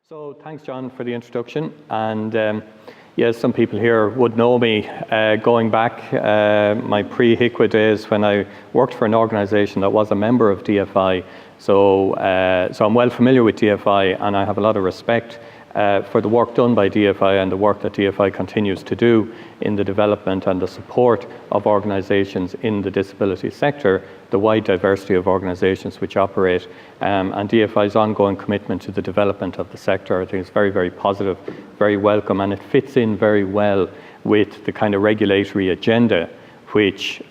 So thanks, John, for the introduction. And yes, some people here would know me going back my pre-HICWA days when I worked for an organisation that was a member of DFI. So I'm well familiar with DFI, and I have a lot of respect for the work done by DFI and the work that DFI continues to do in the development and the support of organisations in the disability sector, the wide diversity of organisations which operate, and DFI's ongoing commitment to the development of the sector. I think it's very, very positive, very welcome, and it fits in very well with the kind of regulatory agenda which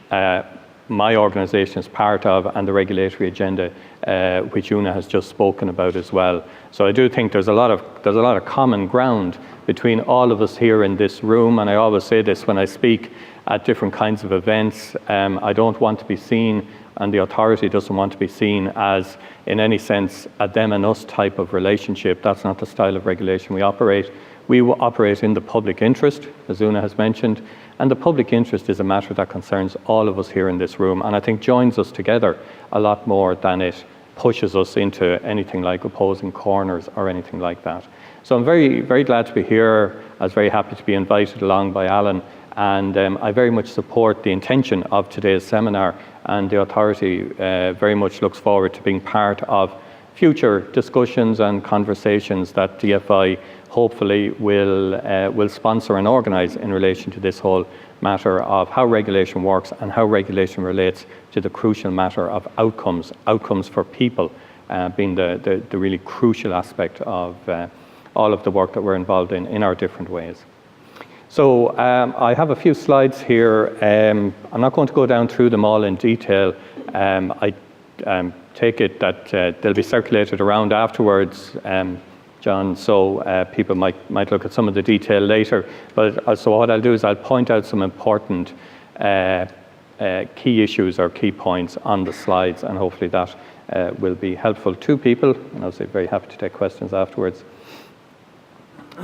my organisation is part of, and the regulatory agenda which Una has just spoken about as well. So I do think there's a lot of common ground between all of us here in this room, and I always say this when I speak at different kinds of events. I don't want to be seen, and the authority doesn't want to be seen as, in any sense, a them and us type of relationship. That's not the style of regulation we operate. We operate in the public interest, as Una has mentioned, and the public interest is a matter that concerns all of us here in this room, and I think joins us together a lot more than it pushes us into anything like opposing corners or anything like that. So I'm very, very glad to be here. I was very happy to be invited along by Alan, and I very much support the intention of today's seminar, and the authority very much looks forward to being part of future discussions and conversations that DFI hopefully will sponsor and organise in relation to this whole matter of how regulation works and how regulation relates to the crucial matter of outcomes for people, being the really crucial aspect of all of the work that we're involved in our different ways. So I have a few slides here. I'm not going to go down through them all in detail. I take it that they'll be circulated around afterwards, John, so people might look at some of the detail later. But so what I'll do is I'll point out some important key issues or key points on the slides, and hopefully that will be helpful to people. And I'll be very happy to take questions afterwards.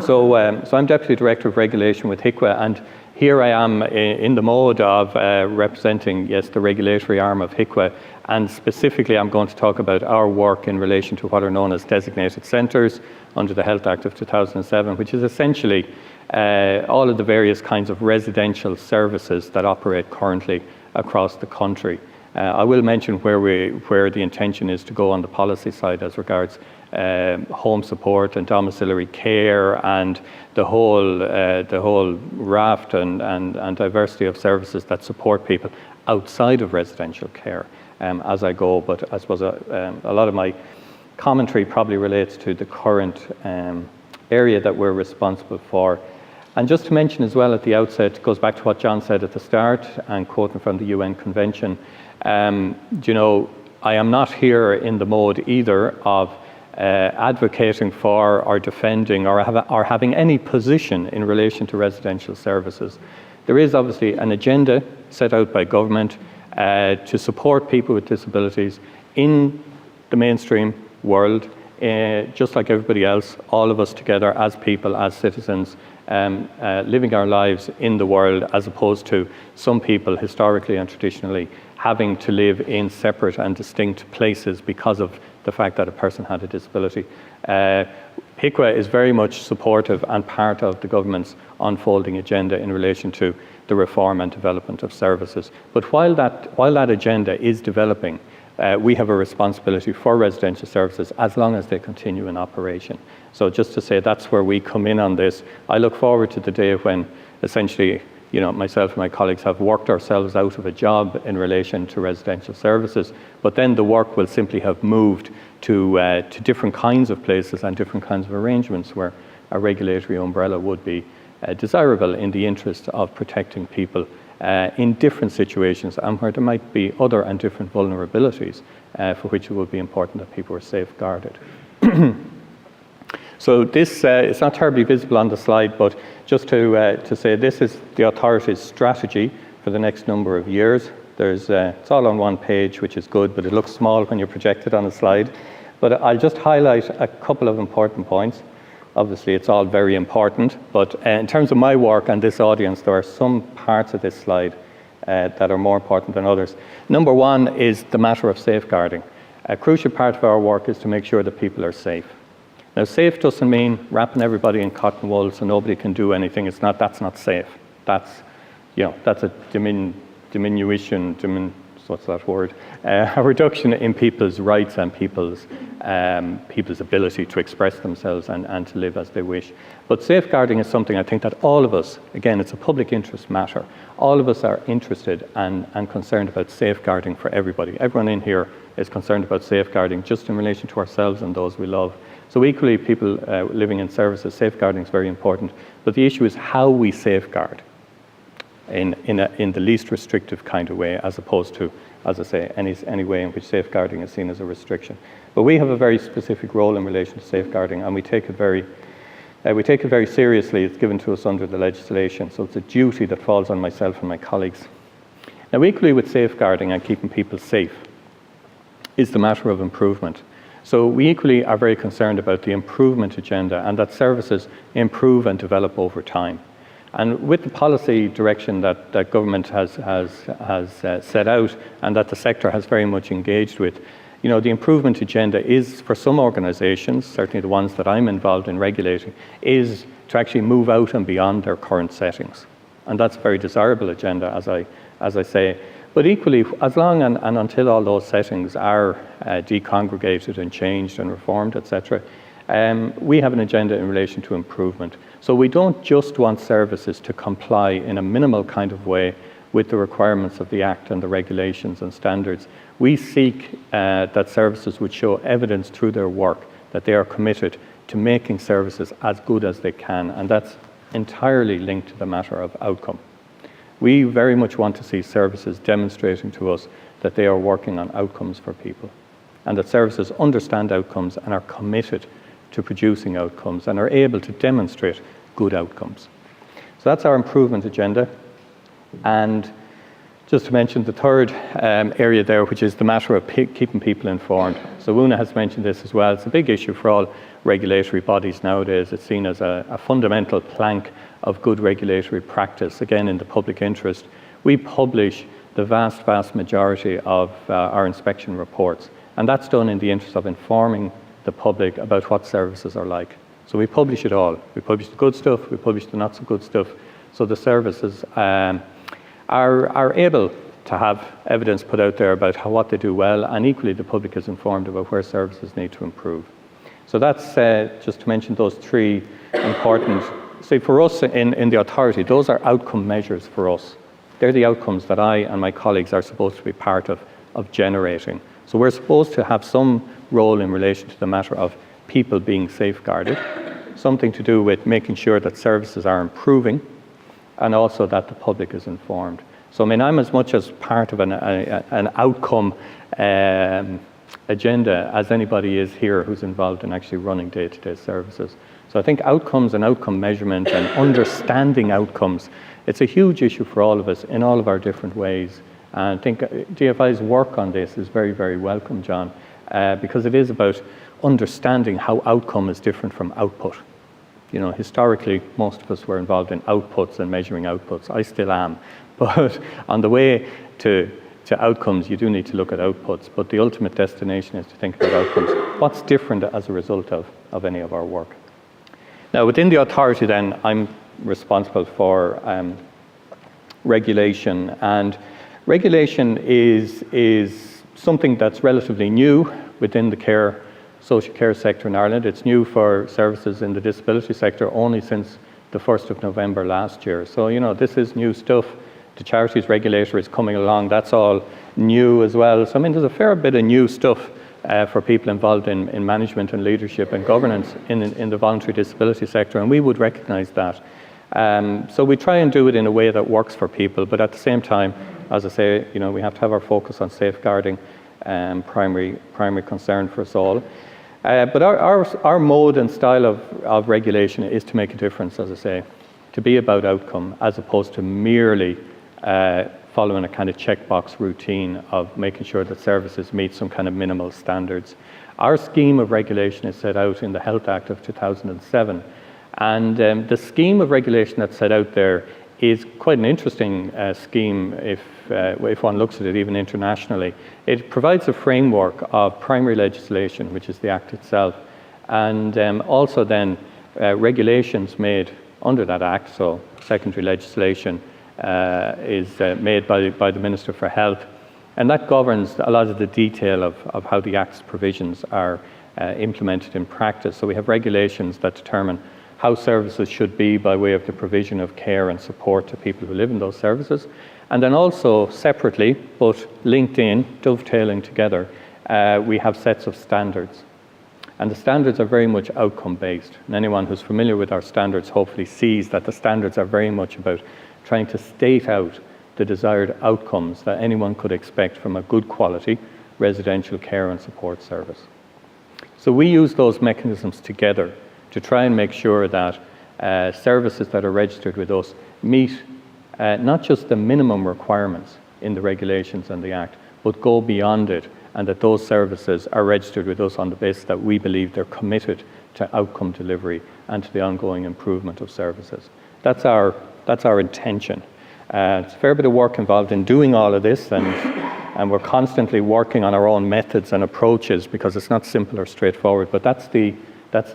So I'm Deputy Director of Regulation with HICWA, and here I am in the mode of representing, yes, the regulatory arm of HICWA, and specifically I'm going to talk about our work in relation to what are known as designated centres under the Health Act of 2007, which is essentially all of the various kinds of residential services that operate currently across the country. I will mention where the intention is to go on the policy side as regards home support and domiciliary care and the whole raft and diversity of services that support people outside of residential care as I go. But I suppose a lot of my commentary probably relates to the current area that we're responsible for. And just to mention as well at the outset, it goes back to what John said at the start, and quoting from the UN Convention, you know, I am not here in the mode either of advocating for or defending or having any position in relation to residential services. There is obviously an agenda set out by government to support people with disabilities in the mainstream world, just like everybody else, all of us together as people, as citizens, living our lives in the world, as opposed to some people historically and traditionally having to live in separate and distinct places because of the fact that a person had a disability. HICWA is very much supportive and part of the government's unfolding agenda in relation to the reform and development of services. But while that agenda is developing, we have a responsibility for residential services as long as they continue in operation. So just to say that's where we come in on this. I look forward to the day when essentially, you know, myself and my colleagues have worked ourselves out of a job in relation to residential services, but then the work will simply have moved to different kinds of places and different kinds of arrangements where a regulatory umbrella would be desirable in the interest of protecting people in different situations, and where there might be other and different vulnerabilities for which it would be important that people were safeguarded. So this is not terribly visible on the slide, but just to say this is the authority's strategy for the next number of years. It's all on one page, which is good, but it looks small when you project it on a slide. But I'll just highlight a couple of important points. Obviously, it's all very important, but in terms of my work and this audience, there are some parts of this slide that are more important than others. Number one is the matter of safeguarding. A crucial part of our work is to make sure that people are safe. Now, safe doesn't mean wrapping everybody in cotton wool so nobody can do anything. That's not safe. That's a diminution, what's that word? A reduction in people's rights and people's ability to express themselves and to live as they wish. But safeguarding is something I think that all of us, again, it's a public interest matter, all of us are interested and concerned about safeguarding for everybody. Everyone in here is concerned about safeguarding just in relation to ourselves and those we love. So equally, people living in services, safeguarding is very important. But the issue is how we safeguard in the least restrictive kind of way, as opposed to, as I say, any way in which safeguarding is seen as a restriction. But we have a very specific role in relation to safeguarding, and we take it very seriously. It's given to us under the legislation, so it's a duty that falls on myself and my colleagues. Now, equally with safeguarding and keeping people safe is the matter of improvement. So we equally are very concerned about the improvement agenda and that services improve and develop over time. And with the policy direction that government has set out and that the sector has very much engaged with, the improvement agenda is, for some organisations, certainly the ones that I'm involved in regulating, is to actually move out and beyond their current settings. And that's a very desirable agenda, as I say. But equally, as long and until all those settings are decongregated and changed and reformed, etc., we have an agenda in relation to improvement. So we don't just want services to comply in a minimal kind of way with the requirements of the Act and the regulations and standards. We seek that services would show evidence through their work that they are committed to making services as good as they can, and that's entirely linked to the matter of outcome. We very much want to see services demonstrating to us that they are working on outcomes for people, and that services understand outcomes and are committed to producing outcomes and are able to demonstrate good outcomes. So that's our improvement agenda. And just to mention the third area there, which is the matter of keeping people informed. So Una has mentioned this as well. It's a big issue for all regulatory bodies nowadays. It's seen as a fundamental plank of good regulatory practice, again in the public interest. We publish the vast majority of our inspection reports, and that's done in the interest of informing the public about what services are like. So we publish it all. We publish the good stuff, we publish the not so good stuff, so the services are able to have evidence put out there about what they do well, and equally the public is informed about where services need to improve. So that's just to mention those three important. See, for us in the authority, those are outcome measures for us. They're the outcomes that I and my colleagues are supposed to be part of generating. So we're supposed to have some role in relation to the matter of people being safeguarded, something to do with making sure that services are improving, and also that the public is informed. So I mean, I'm as much as part of an outcome agenda as anybody is here who's involved in actually running day-to-day services. So I think outcomes and outcome measurement and understanding outcomes, it's a huge issue for all of us in all of our different ways. And I think DFI's work on this is very, very welcome, John, because it is about understanding how outcome is different from output. Historically, most of us were involved in outputs and measuring outputs. I still am. But on the way to outcomes, you do need to look at outputs. But the ultimate destination is to think about outcomes. What's different as a result of any of our work? Now, within the authority then, I'm responsible for regulation. And regulation is something that's relatively new within the social care sector in Ireland. It's new for services in the disability sector only since the 1st of November last year. So, this is new stuff. The charities regulator is coming along. That's all new as well. So, I mean, there's a fair bit of new stuff for people involved in management and leadership and governance in the voluntary disability sector, and we would recognise that. So we try and do it in a way that works for people, but at the same time, as I say, we have to have our focus on safeguarding, primary concern for us all. But our mode and style of regulation is to make a difference, as I say, to be about outcome, as opposed to merely following a kind of checkbox routine of making sure that services meet some kind of minimal standards. Our scheme of regulation is set out in the Health Act of 2007, and the scheme of regulation that's set out there is quite an interesting scheme if one looks at it even internationally. It provides a framework of primary legislation, which is the Act itself, And also then regulations made under that Act, so secondary legislation is made by the Minister for Health, and that governs a lot of the detail of how the Act's provisions are implemented in practice. So we have regulations that determine how services should be by way of the provision of care and support to people who live in those services. And then also separately, but linked in, dovetailing together, we have sets of standards. And the standards are very much outcome-based. And anyone who's familiar with our standards hopefully sees that the standards are very much about trying to state out the desired outcomes that anyone could expect from a good quality residential care and support service. So we use those mechanisms together to try and make sure that services that are registered with us meet not just the minimum requirements in the regulations and the Act, but go beyond it, and that those services are registered with us on the basis that we believe they're committed to outcome delivery and to the ongoing improvement of services. That's our intention. It's a fair bit of work involved in doing all of this, and we're constantly working on our own methods and approaches because it's not simple or straightforward, but that's the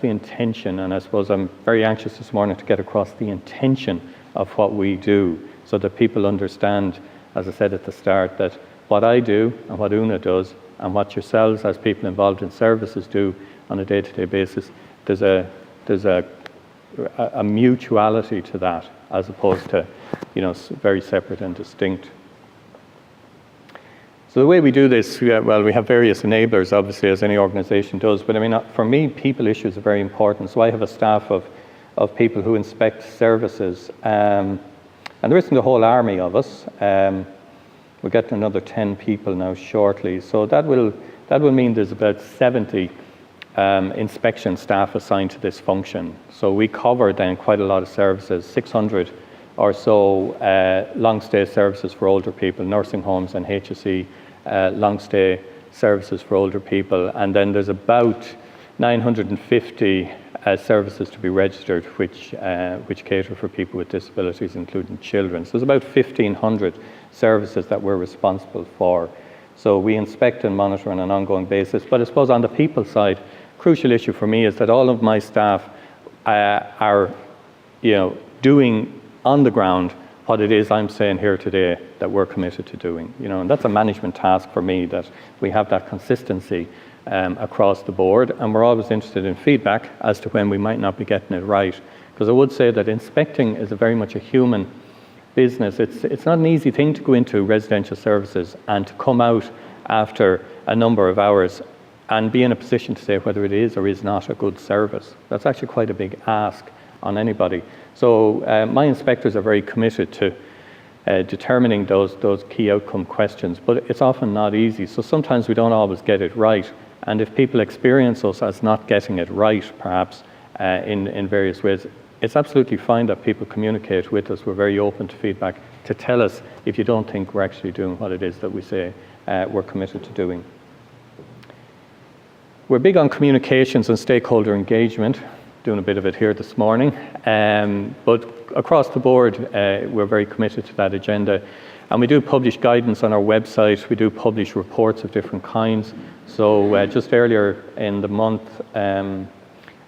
intention. And I suppose I'm very anxious this morning to get across the intention of what we do so that people understand, as I said at the start, that what I do and what Una does and what yourselves as people involved in services do on a day-to-day basis, there's a mutuality to that as opposed to, very separate and distinct. So the way we do this, we have various enablers, obviously, as any organisation does. But I mean, for me, people issues are very important. So I have a staff of people who inspect services, and there isn't a whole army of us. We're getting another 10 people now shortly. So that will mean there's about 70 inspection staff assigned to this function. So we cover then quite a lot of services, 600 or so long stay services for older people, nursing homes and HSE long stay services for older people. And then there's about 950 services to be registered which cater for people with disabilities, including children. So there's about 1,500 services that we're responsible for. So we inspect and monitor on an ongoing basis. But I suppose on the people side, crucial issue for me is that all of my staff are doing on the ground what it is I'm saying here today that we're committed to doing. And that's a management task for me, that we have that consistency across the board, and we're always interested in feedback as to when we might not be getting it right. Because I would say that inspecting is very much a human business. It's not an easy thing to go into residential services and to come out after a number of hours and be in a position to say whether it is or is not a good service. That's actually quite a big ask on anybody. So my inspectors are very committed to determining those key outcome questions, but it's often not easy. So sometimes we don't always get it right. And if people experience us as not getting it right, perhaps in various ways, it's absolutely fine that people communicate with us. We're very open to feedback to tell us if you don't think we're actually doing what it is that we say we're committed to doing. We're big on communications and stakeholder engagement, doing a bit of it here this morning, but across the board we're very committed to that agenda, and we do publish guidance on our website. We do publish reports of different kinds. So just earlier in the month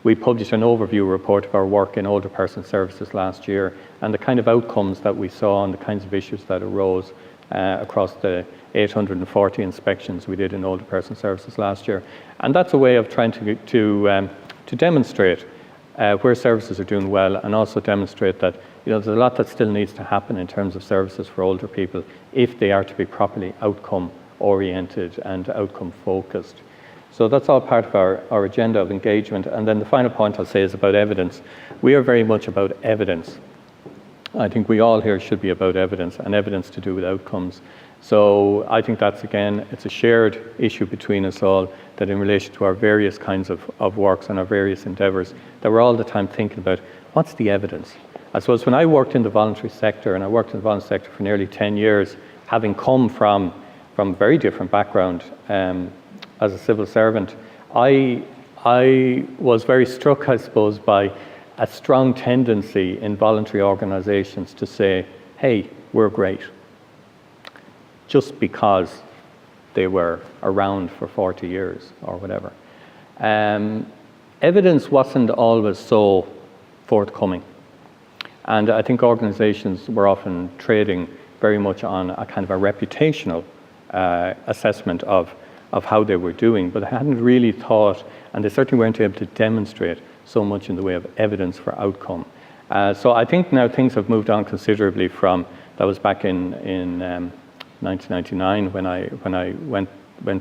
we published an overview report of our work in older person services last year and the kind of outcomes that we saw and the kinds of issues that arose across the 840 inspections we did in older person services last year. And that's a way of trying to demonstrate where services are doing well, and also demonstrate that there's a lot that still needs to happen in terms of services for older people if they are to be properly outcome oriented and outcome focused. So that's all part of our agenda of engagement. And then the final point I'll say is about evidence. We are very much about evidence. I think we all here should be about evidence, and evidence to do with outcomes. So I think that's, again, it's a shared issue between us all, that in relation to our various kinds of works and our various endeavours, that we're all the time thinking about what's the evidence. I suppose when I worked in the voluntary sector, and I worked in the voluntary sector for nearly 10 years, having come from a very different background as a civil servant, I was very struck, I suppose, by a strong tendency in voluntary organisations to say, hey, we're great, just because they were around for 40 years or whatever. evidence wasn't always so forthcoming. And I think organizations were often trading very much on a kind of a reputational assessment of how they were doing, but they hadn't really thought, and they certainly weren't able to demonstrate so much in the way of evidence for outcome. So I think now things have moved on considerably from, that was back in 1999 when I went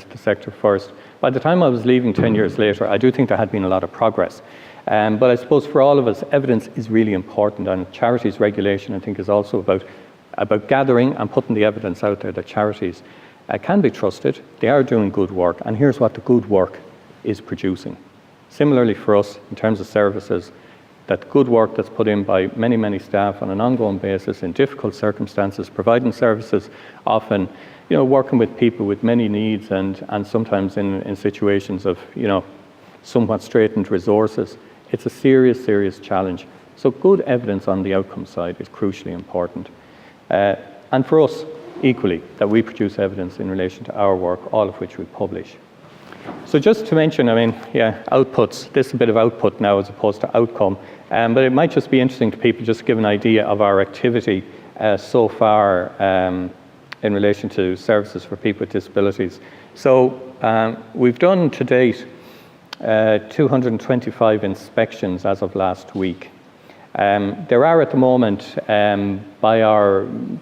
to the sector first. By the time I was leaving 10 years later, I do think there had been a lot of progress. But I suppose for all of us, evidence is really important, and charities regulation, I think, is also about gathering and putting the evidence out there that charities can be trusted, they are doing good work, and here's what the good work is producing. Similarly for us, in terms of services, that good work that's put in by many, many staff on an ongoing basis in difficult circumstances, providing services, often, working with people with many needs and sometimes in situations of, somewhat straitened resources. It's a serious, serious challenge. So good evidence on the outcome side is crucially important. And for us, equally, that we produce evidence in relation to our work, all of which we publish. So just to mention, outputs. This is a bit of output now as opposed to outcome, but it might just be interesting to people just to give an idea of our activity so far in relation to services for people with disabilities. So we've done to date 225 inspections as of last week. There are at the moment, by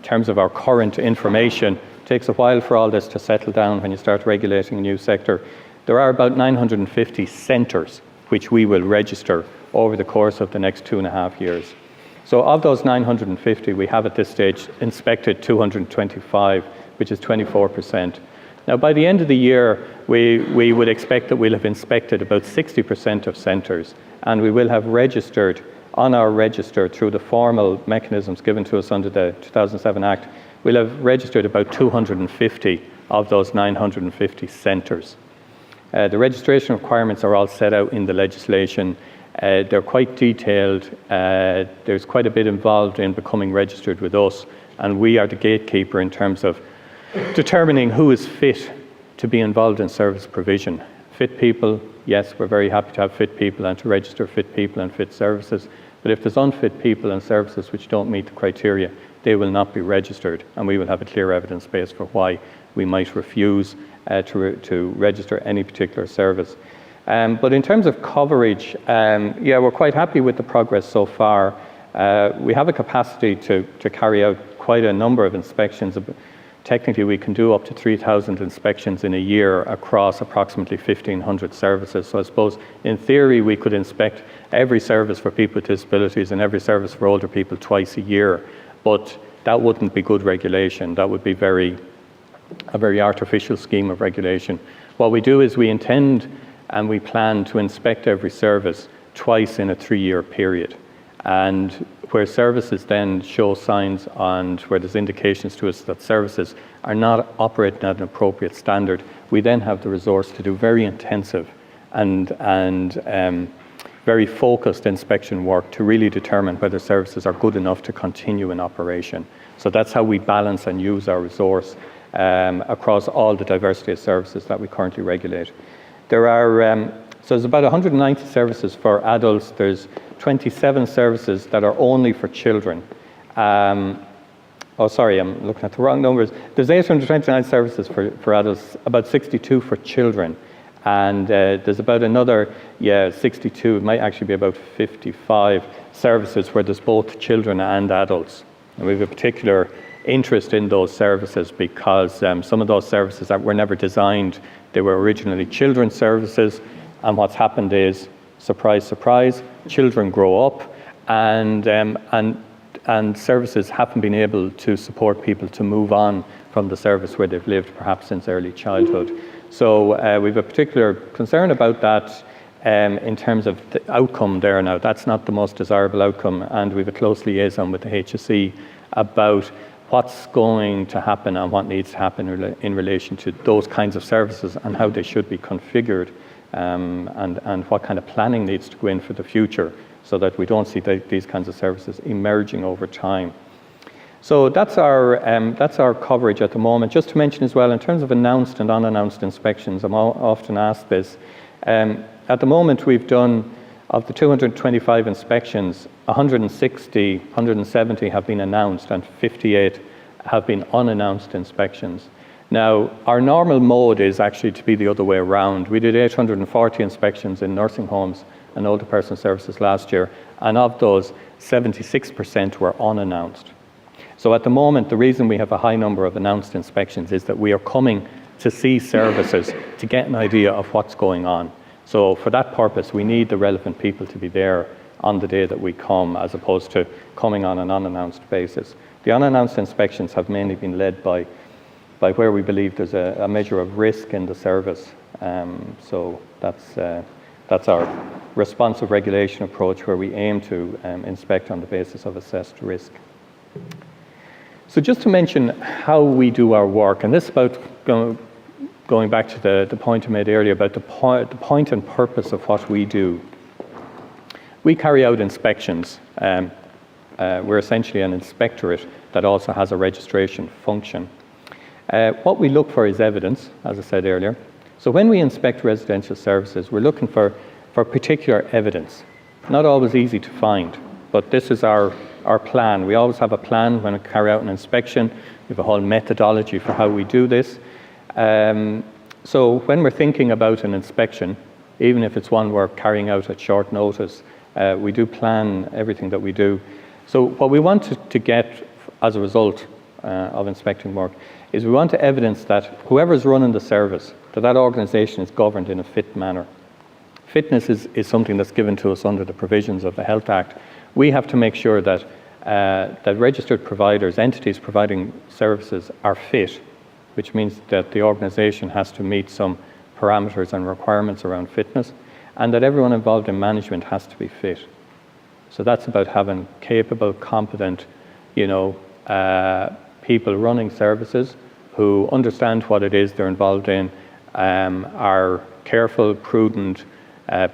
terms of our current information, it takes a while for all this to settle down when you start regulating a new sector. There are about 950 centres which we will register over the course of the next 2.5 years. So of those 950, we have at this stage inspected 225, which is 24%. Now, by the end of the year, we would expect that we'll have inspected about 60% of centres, and we will have registered on our register through the formal mechanisms given to us under the 2007 Act, we'll have registered about 250 of those 950 centres. The registration requirements are all set out in the legislation. They're quite detailed. There's quite a bit involved in becoming registered with us, and we are the gatekeeper in terms of determining who is fit to be involved in service provision. Fit people, yes, we're very happy to have fit people and to register fit people and fit services, but if there's unfit people and services which don't meet the criteria, they will not be registered, and we will have a clear evidence base for why we might refuse to register any particular service. But in terms of coverage, we're quite happy with the progress so far. We have a capacity to carry out quite a number of inspections. Technically, we can do up to 3,000 inspections in a year across approximately 1,500 services. So I suppose, in theory, we could inspect every service for people with disabilities and every service for older people twice a year. But that wouldn't be good regulation. That would be a very artificial scheme of regulation. What we do is we intend and we plan to inspect every service twice in a 3-year period. And where services then show signs and where there's indications to us that services are not operating at an appropriate standard, we then have the resource to do very intensive and very focused inspection work to really determine whether services are good enough to continue in operation. So that's how we balance and use our resource across all the diversity of services that we currently regulate. There are, so there's about 190 services for adults. There's 27 services that are only for children. I'm looking at the wrong numbers. There's 829 services for adults, about 62 for children. And there's about another, 62, it might actually be about 55 services where there's both children and adults. And we have a particular interest in those services because some of those services that were never designed, they were originally children's services, and what's happened is, surprise, surprise, children grow up and services haven't been able to support people to move on from the service where they've lived perhaps since early childhood. So we have a particular concern about that in terms of the outcome there now. That's not the most desirable outcome, and we have a close liaison with the HSE about what's going to happen and what needs to happen in relation to those kinds of services and how they should be configured, and what kind of planning needs to go in for the future so that we don't see these kinds of services emerging over time. So that's our coverage at the moment. Just to mention as well, in terms of announced and unannounced inspections, I'm often asked this. At the moment, we've done, of the 225 inspections, 170 have been announced and 58 have been unannounced inspections. Now, our normal mode is actually to be the other way around. We did 840 inspections in nursing homes and older person services last year, and of those, 76% were unannounced. So at the moment, the reason we have a high number of announced inspections is that we are coming to see services to get an idea of what's going on. So for that purpose, we need the relevant people to be there on the day that we come, as opposed to coming on an unannounced basis. The unannounced inspections have mainly been led by where we believe there's a measure of risk in the service. So that's our responsive regulation approach, where we aim to inspect on the basis of assessed risk. So just to mention how we do our work, and this is about going back to the point I made earlier about the point and purpose of what we do. We carry out inspections. We're essentially an inspectorate that also has a registration function. What we look for is evidence, as I said earlier. So when we inspect residential services, we're looking for particular evidence. Not always easy to find, but this is our plan. We always have a plan when we carry out an inspection. We have a whole methodology for how we do this. So when we're thinking about an inspection, even if it's one we're carrying out at short notice, we do plan everything that we do. So what we want to get as a result of inspecting work is we want to evidence that whoever's running the service, that organisation is governed in a fit manner. Fitness is something that's given to us under the provisions of the Health Act. We have to make sure that that registered providers, entities providing services, are fit, which means that the organisation has to meet some parameters and requirements around fitness, and that everyone involved in management has to be fit. So that's about having capable, competent, people running services who understand what it is they're involved in, are careful, prudent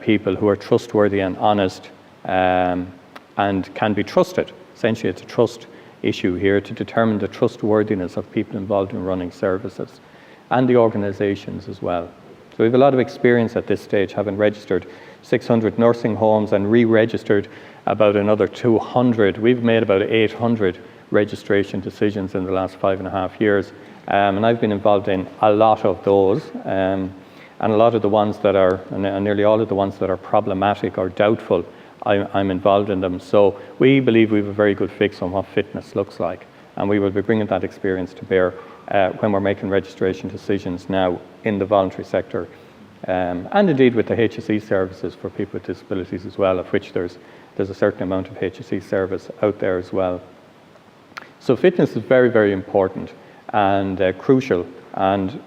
people who are trustworthy and honest, and can be trusted. Essentially, it's a trust issue here to determine the trustworthiness of people involved in running services, and the organisations as well. So we have a lot of experience at this stage, having registered 600 nursing homes and re-registered about another 200. We've made about 800 registration decisions in the last 5.5 years, and I've been involved in a lot of those, and a lot of the ones that are, and nearly all of the ones that are problematic or doubtful, I'm involved in them. So we believe we have a very good fix on what fitness looks like, and we will be bringing that experience to bear when we're making registration decisions now in the voluntary sector, and indeed with the HSE services for people with disabilities as well, of which there's a certain amount of HSE service out there as well. So fitness is very, very important and crucial, and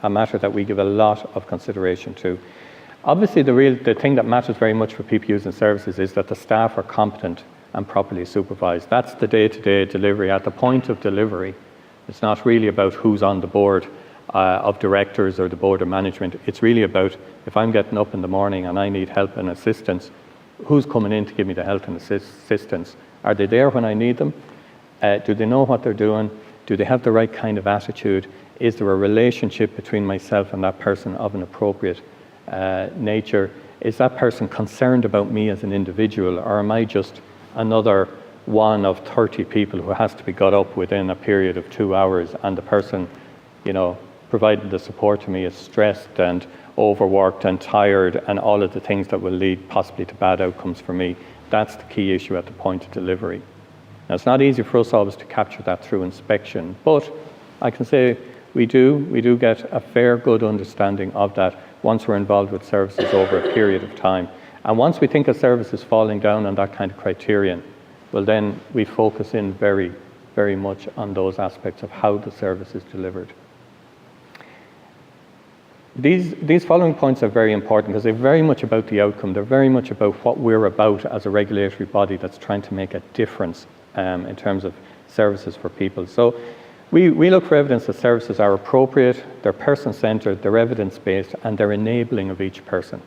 a matter that we give a lot of consideration to. Obviously, the thing that matters very much for people using services is that the staff are competent and properly supervised. That's the day-to-day delivery. At the point of delivery, it's not really about who's on the board of directors or the board of management. It's really about, if I'm getting up in the morning and I need help and assistance, who's coming in to give me the help and assistance? Are they there when I need them? Do they know what they're doing? Do they have the right kind of attitude? Is there a relationship between myself and that person of an appropriate nature? Is that person concerned about me as an individual, or am I just another one of 30 people who has to be got up within a period of 2 hours, and the person, providing the support to me is stressed and overworked and tired, and all of the things that will lead possibly to bad outcomes for me? That's the key issue at the point of delivery. Now, it's not easy for us always to capture that through inspection, but I can say we do get a fair, good understanding of that once we're involved with services over a period of time. And once we think a service is falling down on that kind of criterion, well, then we focus in very, very much on those aspects of how the service is delivered. These following points are very important because they're very much about the outcome. They're very much about what we're about as a regulatory body that's trying to make a difference in terms of services for people. So we look for evidence that services are appropriate, they're person-centred, they're evidence-based, and they're enabling of each person.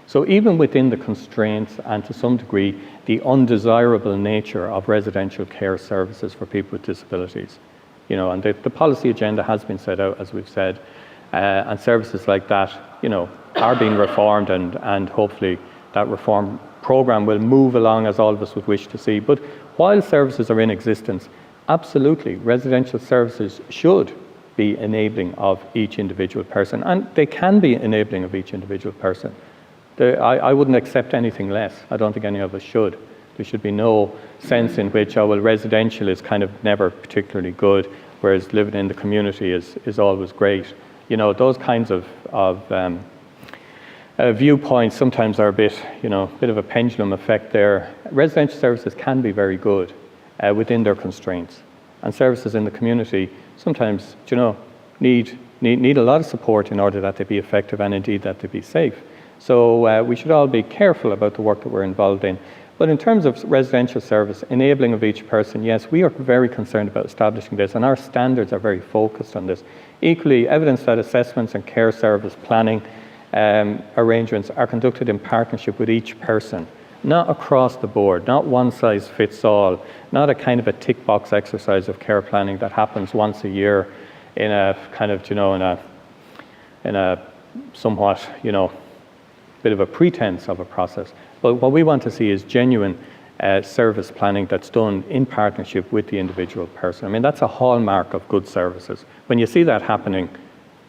So even within the constraints and to some degree the undesirable nature of residential care services for people with disabilities, and the policy agenda has been set out, as we've said, and services like that are being reformed, and hopefully that reform programme will move along as all of us would wish to see. But while services are in existence, absolutely, residential services should be enabling of each individual person, and they can be enabling of each individual person. I wouldn't accept anything less. I don't think any of us should. There should be no sense in which, residential is kind of never particularly good, whereas living in the community is always great. Those kinds of viewpoints sometimes are a bit of a pendulum effect there. Residential services can be very good within their constraints, and services in the community sometimes, need a lot of support in order that they be effective and indeed that they be safe. So we should all be careful about the work that we're involved in. But in terms of residential service, enabling of each person, yes, we are very concerned about establishing this, and our standards are very focused on this. Equally, evidence-led assessments and care service planning arrangements are conducted in partnership with each person, not across the board, not one size fits all, not a kind of a tick box exercise of care planning that happens once a year in a kind of, in a somewhat, bit of a pretense of a process. But what we want to see is genuine service planning that's done in partnership with the individual person. I mean, that's a hallmark of good services. When you see that happening,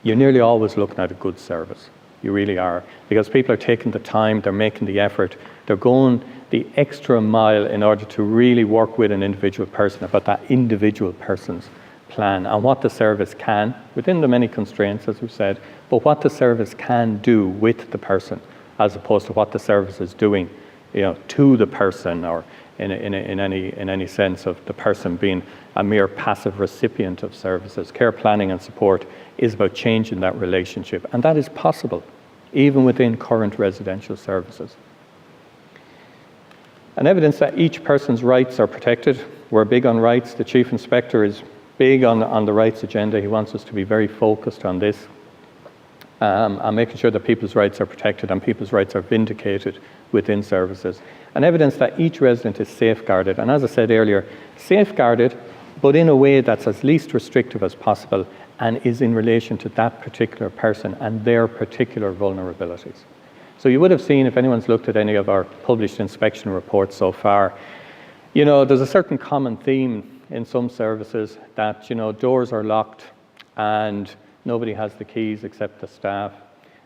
you're nearly always looking at a good service. You really are, because people are taking the time, they're making the effort, they're going the extra mile in order to really work with an individual person about that individual person's plan and what the service can, within the many constraints, as we've said, but what the service can do with the person, as opposed to what the service is doing, to the person, or in any sense of the person being a mere passive recipient of services. Care planning and support is about changing that relationship, and that is possible, even within current residential services. And evidence that each person's rights are protected. We're big on rights. The Chief Inspector is big on the rights agenda. He wants us to be very focused on this. And making sure that people's rights are protected and people's rights are vindicated within services. And evidence that each resident is safeguarded. And as I said earlier, safeguarded, but in a way that's as least restrictive as possible and is in relation to that particular person and their particular vulnerabilities. So you would have seen, if anyone's looked at any of our published inspection reports so far, there's a certain common theme in some services that, doors are locked and nobody has the keys except the staff.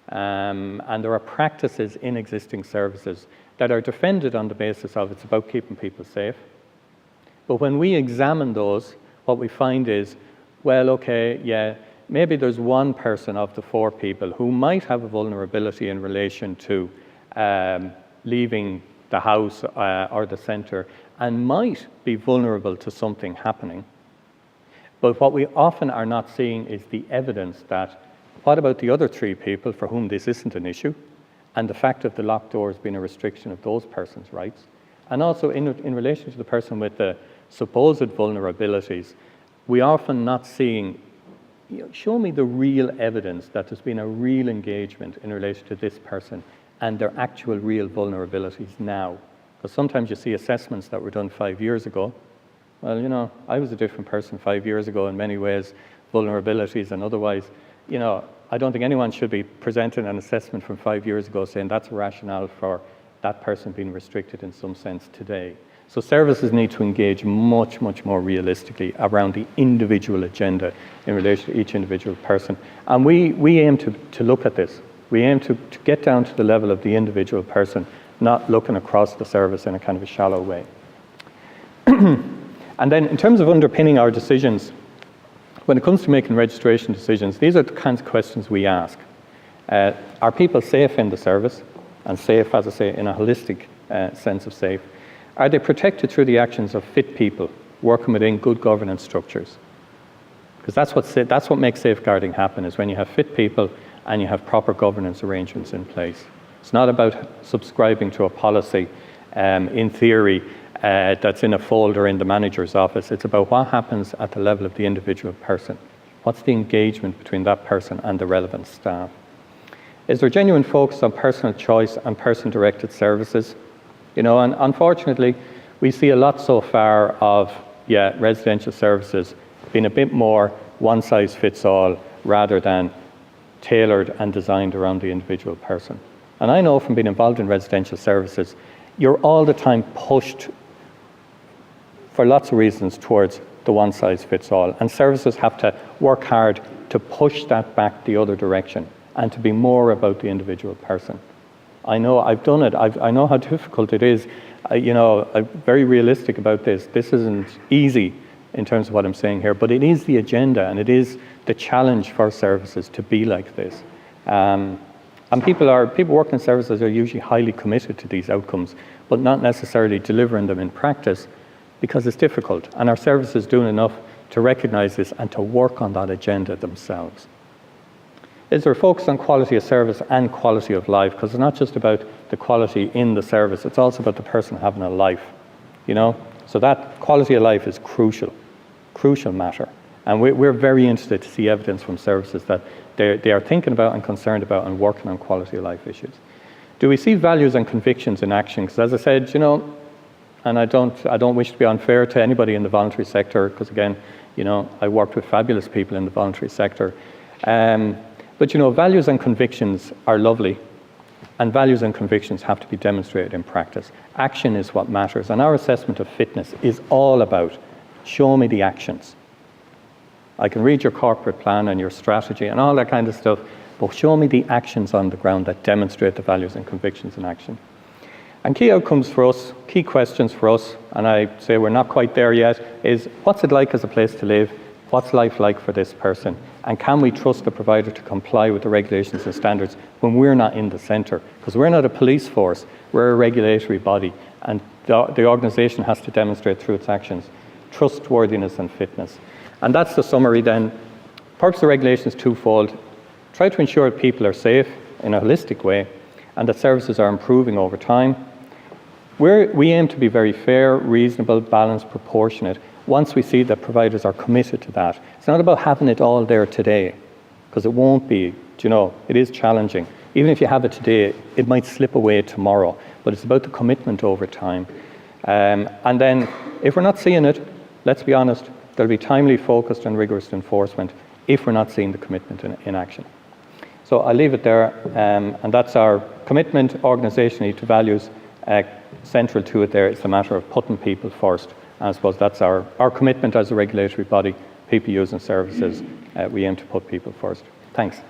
And there are practices in existing services that are defended on the basis of it's about keeping people safe. But when we examine those, what we find is, well, okay, yeah, maybe there's one person of the 4 people who might have a vulnerability in relation to leaving the house or the centre and might be vulnerable to something happening. But what we often are not seeing is the evidence that, what about the other 3 people for whom this isn't an issue, and the fact of the locked doors being a restriction of those persons' rights, and also in relation to the person with the supposed vulnerabilities, we often not seeing, show me the real evidence that there's been a real engagement in relation to this person and their actual real vulnerabilities now. Because sometimes you see assessments that were done 5 years ago. Well, I was a different person 5 years ago in many ways, vulnerabilities and otherwise. I don't think anyone should be presenting an assessment from 5 years ago saying that's a rationale for that person being restricted in some sense today. So services need to engage much, much more realistically around the individual agenda in relation to each individual person. And we aim to look at this. We aim to get down to the level of the individual person, not looking across the service in a kind of a shallow way. And then in terms of underpinning our decisions, when it comes to making registration decisions, these are the kinds of questions we ask. Are people safe in the service? And safe, as I say, in a holistic sense of safe. Are they protected through the actions of fit people working within good governance structures? Because that's what makes safeguarding happen, is when you have fit people and you have proper governance arrangements in place. It's not about subscribing to a policy in theory that's in a folder in the manager's office. It's about what happens at the level of the individual person. What's the engagement between that person and the relevant staff? Is there genuine focus on personal choice and person-directed services? And unfortunately, we see a lot so far of, residential services being a bit more one-size-fits-all rather than tailored and designed around the individual person. And I know from being involved in residential services, you're all the time pushed for lots of reasons towards the one size fits all. And services have to work hard to push that back the other direction and to be more about the individual person. I know I've done it. I know how difficult it is. I'm very realistic about this. This isn't easy in terms of what I'm saying here, but it is the agenda and it is the challenge for services to be like this. And people working in services are usually highly committed to these outcomes, but not necessarily delivering them in practice because it's difficult. And our services doing enough to recognise this and to work on that agenda themselves. Is there a focus on quality of service and quality of life? Because it's not just about the quality in the service, it's also about the person having a life, So that quality of life is crucial matter. And we're very interested to see evidence from services that they are thinking about and concerned about and working on quality of life issues. Do we see values and convictions in action? Because as I said, and I don't wish to be unfair to anybody in the voluntary sector, because again, I worked with fabulous people in the voluntary sector. But values and convictions are lovely, and values and convictions have to be demonstrated in practice. Action is what matters, and our assessment of fitness is all about show me the actions. I can read your corporate plan and your strategy and all that kind of stuff, but show me the actions on the ground that demonstrate the values and convictions in action. And key outcomes for us, key questions for us, and I say we're not quite there yet, is what's it like as a place to live? What's life like for this person? And can we trust the provider to comply with the regulations and standards when we're not in the centre? Because we're not a police force, we're a regulatory body, and the organisation has to demonstrate through its actions trustworthiness and fitness. And that's the summary then. Purpose of regulation is twofold. Try to ensure that people are safe in a holistic way and that services are improving over time. We aim to be very fair, reasonable, balanced, proportionate once we see that providers are committed to that. It's not about having it all there today, because it won't be. It is challenging. Even if you have it today, it might slip away tomorrow, but it's about the commitment over time. And then if we're not seeing it, let's be honest, there'll be timely, focused and rigorous enforcement if we're not seeing the commitment in action. So I'll leave it there, and that's our commitment organisationally to values. Central to it there is the matter of putting people first. And I suppose that's our commitment as a regulatory body, people using services. We aim to put people first. Thanks.